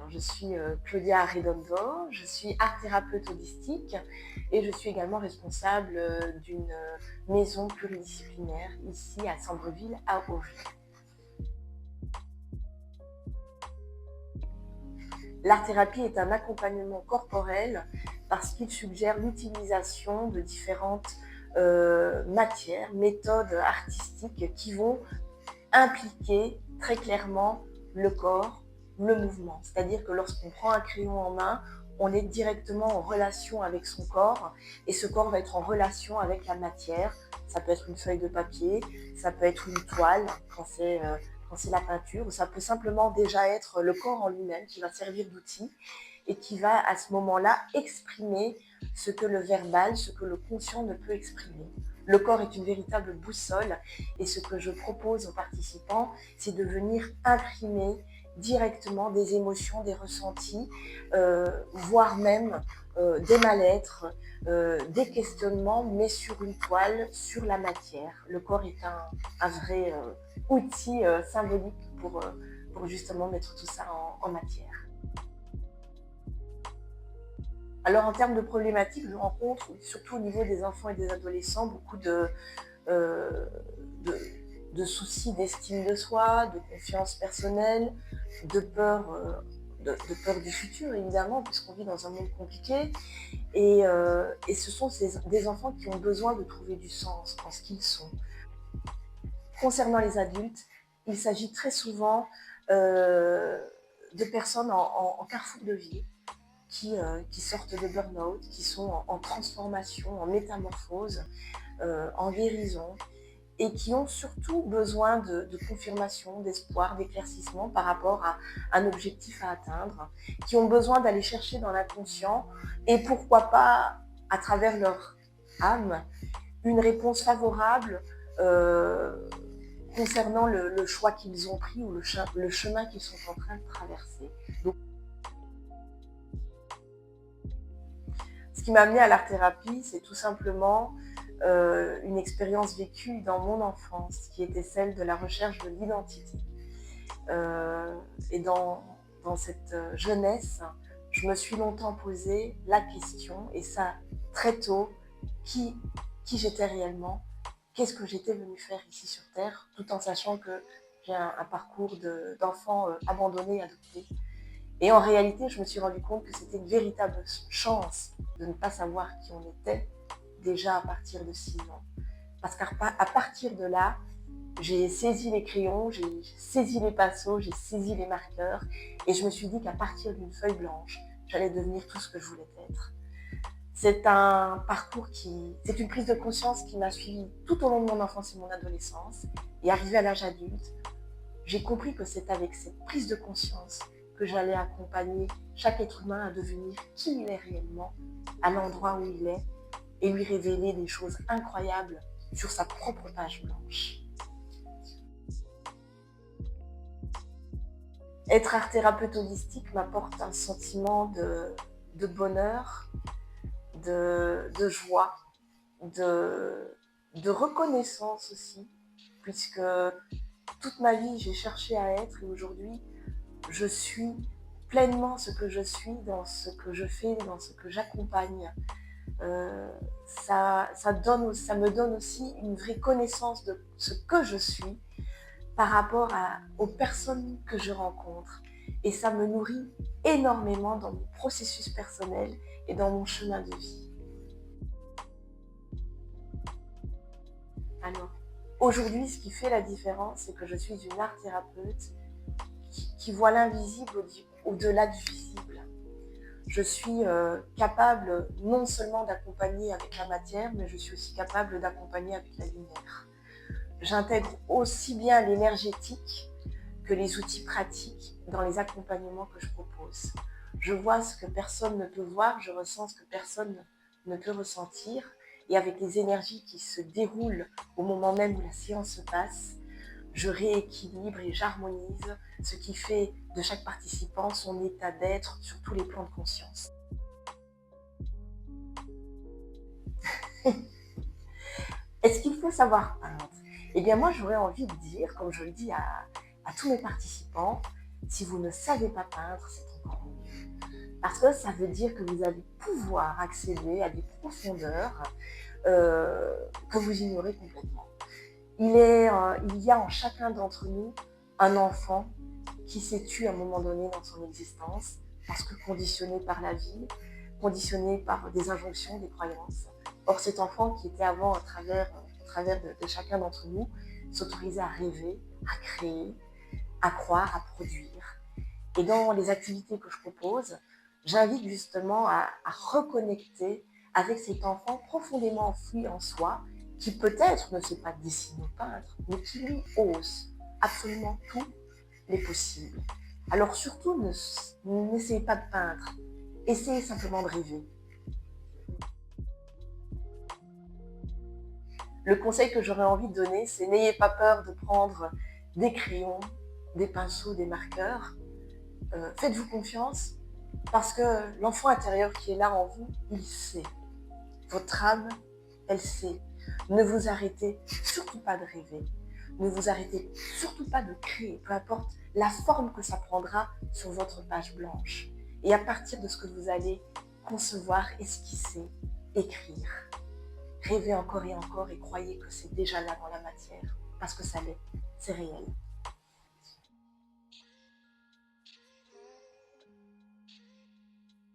Alors, je suis Claudia Arredondo, je suis art thérapeute holistique et je suis également responsable d'une maison pluridisciplinaire ici à Sambreville, à Auvers. L'art-thérapie est un accompagnement corporel parce qu'il suggère l'utilisation de différentes matières, méthodes artistiques qui vont impliquer très clairement le corps, le mouvement. C'est-à-dire que lorsqu'on prend un crayon en main, on est directement en relation avec son corps et ce corps va être en relation avec la matière. Ça peut être une feuille de papier, ça peut être une toile quand c'est la peinture, ou ça peut simplement déjà être le corps en lui-même qui va servir d'outil et qui va à ce moment-là exprimer ce que le verbal, ce que le conscient ne peut exprimer. Le corps est une véritable boussole et ce que je propose aux participants, c'est de venir imprimer directement des émotions, des ressentis, voire même des mal-être, des questionnements, mais sur une toile, sur la matière. Le corps est un vrai outil symbolique pour justement mettre tout ça en matière. Alors en termes de problématiques, je rencontre, surtout au niveau des enfants et des adolescents, beaucoup de soucis d'estime de soi, de confiance personnelle, de peur du futur, évidemment, puisqu'on vit dans un monde compliqué. Et ce sont des enfants qui ont besoin de trouver du sens dans ce qu'ils sont. Concernant les adultes, il s'agit très souvent de personnes en carrefour de vie, qui sortent de burn-out, qui sont en transformation, en métamorphose, en guérison, et qui ont surtout besoin de confirmation, d'espoir, d'éclaircissement par rapport à un objectif à atteindre, qui ont besoin d'aller chercher dans l'inconscient, et pourquoi pas, à travers leur âme, une réponse favorable concernant le choix qu'ils ont pris ou le chemin qu'ils sont en train de traverser. Donc, ce qui m'a amené à l'art-thérapie, c'est tout simplement une expérience vécue dans mon enfance, qui était celle de la recherche de l'identité. Et dans cette jeunesse, je me suis longtemps posé la question, et ça très tôt, qui j'étais réellement, qu'est-ce que j'étais venue faire ici sur Terre, tout en sachant que j'ai un parcours d'enfant abandonné, adopté. Et en réalité, je me suis rendu compte que c'était une véritable chance de ne pas savoir qui on était déjà à partir de 6 ans. Parce qu'à partir de là, j'ai saisi les crayons, j'ai saisi les pinceaux, j'ai saisi les marqueurs et je me suis dit qu'à partir d'une feuille blanche, j'allais devenir tout ce que je voulais être. C'est un parcours c'est une prise de conscience qui m'a suivie tout au long de mon enfance et mon adolescence. Et arrivé à l'âge adulte, j'ai compris que c'est avec cette prise de conscience que j'allais accompagner chaque être humain à devenir qui il est réellement, à l'endroit où il est, et lui révéler des choses incroyables sur sa propre page blanche. Être art thérapeute holistique m'apporte un sentiment de bonheur, de joie, de reconnaissance aussi, puisque toute ma vie j'ai cherché à être et aujourd'hui je suis pleinement ce que je suis dans ce que je fais, dans ce que j'accompagne. Ça me donne aussi une vraie connaissance de ce que je suis par rapport aux personnes que je rencontre. Et ça me nourrit énormément dans mon processus personnel et dans mon chemin de vie. Alors, aujourd'hui, ce qui fait la différence, c'est que je suis une art thérapeute qui voit l'invisible au-delà du visible. Je suis capable non seulement d'accompagner avec la matière, mais je suis aussi capable d'accompagner avec la lumière. J'intègre aussi bien l'énergétique que les outils pratiques dans les accompagnements que je propose. Je vois ce que personne ne peut voir, je ressens ce que personne ne peut ressentir. Et avec les énergies qui se déroulent au moment même où la séance se passe, je rééquilibre et j'harmonise ce qui fait de chaque participant son état d'être sur tous les plans de conscience. Est-ce qu'il faut savoir peindre? Eh bien moi j'aurais envie de dire, comme je le dis à tous mes participants, si vous ne savez pas peindre, c'est encore Parce que ça veut dire que vous allez pouvoir accéder à des profondeurs que vous ignorez complètement. Il y a en chacun d'entre nous un enfant qui s'est tué à un moment donné dans son existence parce que conditionné par la vie, conditionné par des injonctions, des croyances. Or, cet enfant qui était avant à travers de chacun d'entre nous s'autorisait à rêver, à créer, à croire, à produire. Et dans les activités que je propose, j'invite justement à reconnecter avec cet enfant profondément enfoui en soi, qui peut-être ne sait pas dessiner ou peindre, mais qui lui ose absolument tous les possibles. Alors surtout, n'essayez pas de peindre, essayez simplement de rêver. Le conseil que j'aurais envie de donner, c'est n'ayez pas peur de prendre des crayons, des pinceaux, des marqueurs. Faites-vous confiance parce que l'enfant intérieur qui est là en vous, il sait. Votre âme, elle sait. Ne vous arrêtez surtout pas de rêver. Ne vous arrêtez surtout pas de créer, peu importe la forme que ça prendra sur votre page blanche. Et à partir de ce que vous allez concevoir, esquisser, écrire, rêvez encore et croyez que c'est déjà là dans la matière, parce que ça l'est, c'est réel.